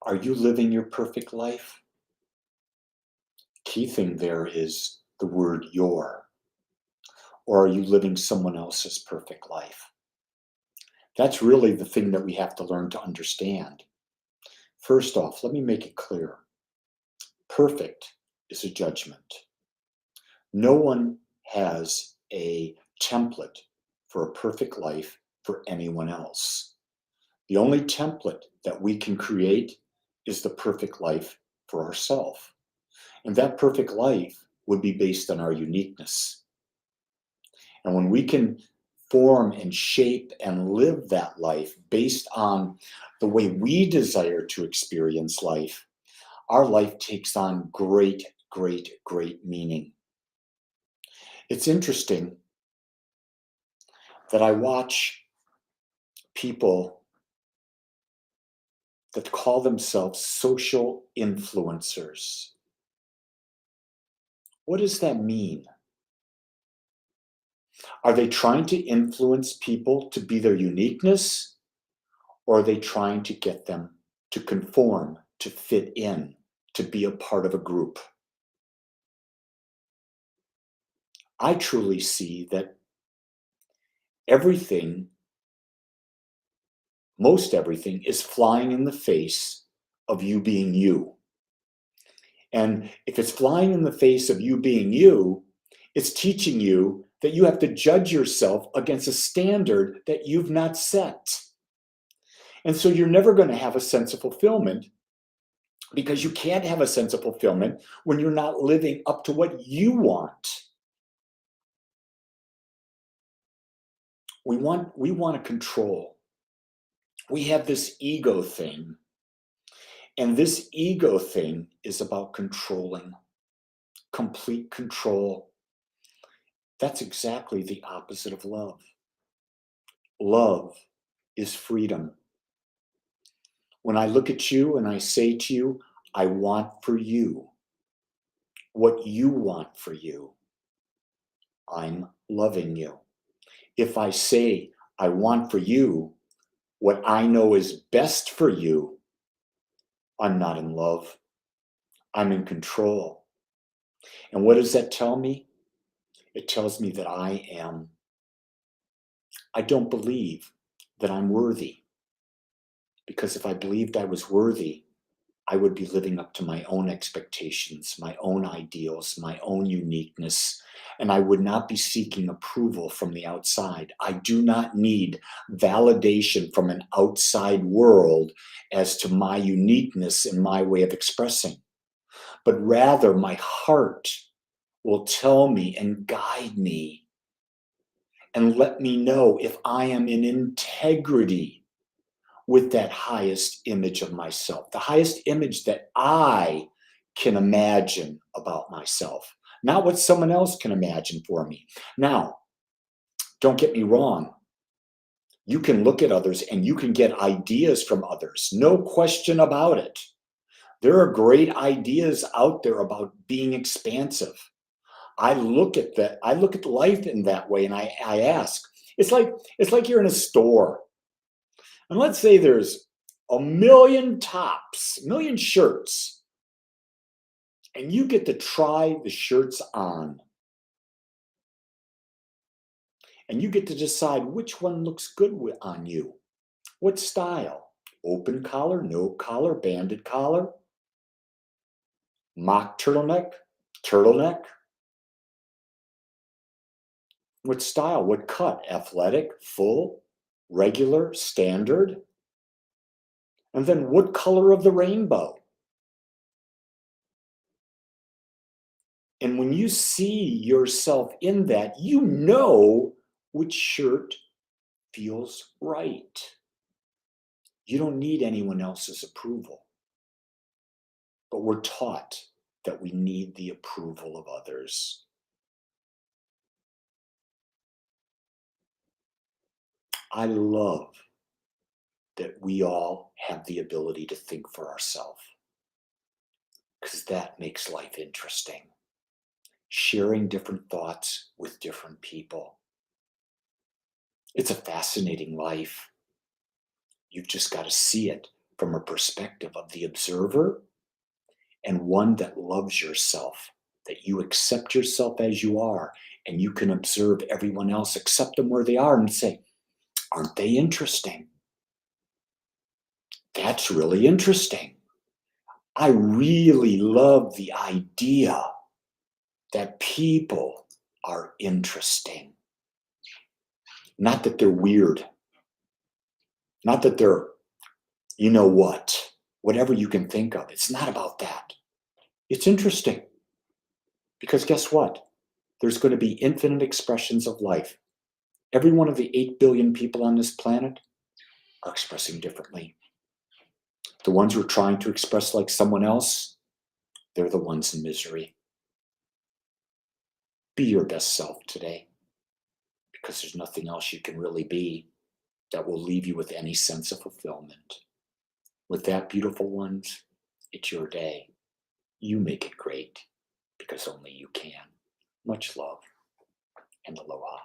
Are you living your perfect life? Key thing there is the word your. Or are you living someone else's perfect life? That's really the thing that we have to learn to understand. First off, let me make it clear. Perfect is a judgment. No one has a template for a perfect life for anyone else. The only template that we can create is the perfect life for ourselves. And that perfect life would be based on our uniqueness. And when we can form and shape and live that life based on the way we desire to experience life, our life takes on great, great, great meaning. It's interesting that I watch people that call themselves social influencers. What does that mean? Are they trying to influence people to be their uniqueness, or are they trying to get them to conform, to fit in, to be a part of a group? I truly see that everything, most everything, is flying in the face of you being you. And if it's flying in the face of you being you, it's teaching you that you have to judge yourself against a standard that you've not set. And so you're never going to have a sense of fulfillment, because you can't have a sense of fulfillment when you're not living up to what you want. We want to control. We have this ego thing. And this ego thing is about controlling, complete control. That's exactly the opposite of love. Love is freedom. When I look at you and I say to you, I want for you what you want for you, I'm loving you. If I say I want for you what I know is best for you, I'm not in love. I'm in control. And what does that tell me? It tells me that I don't believe that I'm worthy. Because if I believed I was worthy, I would be living up to my own expectations, my own ideals, my own uniqueness, and I would not be seeking approval from the outside. I do not need validation from an outside world as to my uniqueness and my way of expressing, but rather my heart will tell me and guide me and let me know if I am in integrity with that highest image of myself, the highest image that I can imagine about myself, not what someone else can imagine for me. Now, don't get me wrong. You can look at others and you can get ideas from others, no question about it. There are great ideas out there about being expansive. I look at that. I look at life in that way, and I ask. It's like you're in a store. And let's say there's a million tops, a million shirts, and you get to try the shirts on. And you get to decide which one looks good on you. What style? Open collar, no collar, banded collar, mock turtleneck, turtleneck. What style? What cut? Athletic, full, regular, standard? And then what color of the rainbow? And when you see yourself in that, you know which shirt feels right. You don't need anyone else's approval. But we're taught that we need the approval of others. I love that we all have the ability to think for ourselves, because that makes life interesting. Sharing different thoughts with different people. It's a fascinating life. You've just got to see it from a perspective of the observer and one that loves yourself, that you accept yourself as you are, and you can observe everyone else, accept them where they are, and say, aren't they interesting? That's really interesting. I really love the idea that people are interesting. Not that they're weird. Not that they're, you know what, whatever you can think of. It's not about that. It's interesting. Because guess what? There's going to be infinite expressions of life. Every one of the 8 billion people on this planet are expressing differently. The ones who are trying to express like someone else, they're the ones in misery. Be your best self today, because there's nothing else you can really be that will leave you with any sense of fulfillment. With that, beautiful ones, it's your day. You make it great, because only you can. Much love and aloha.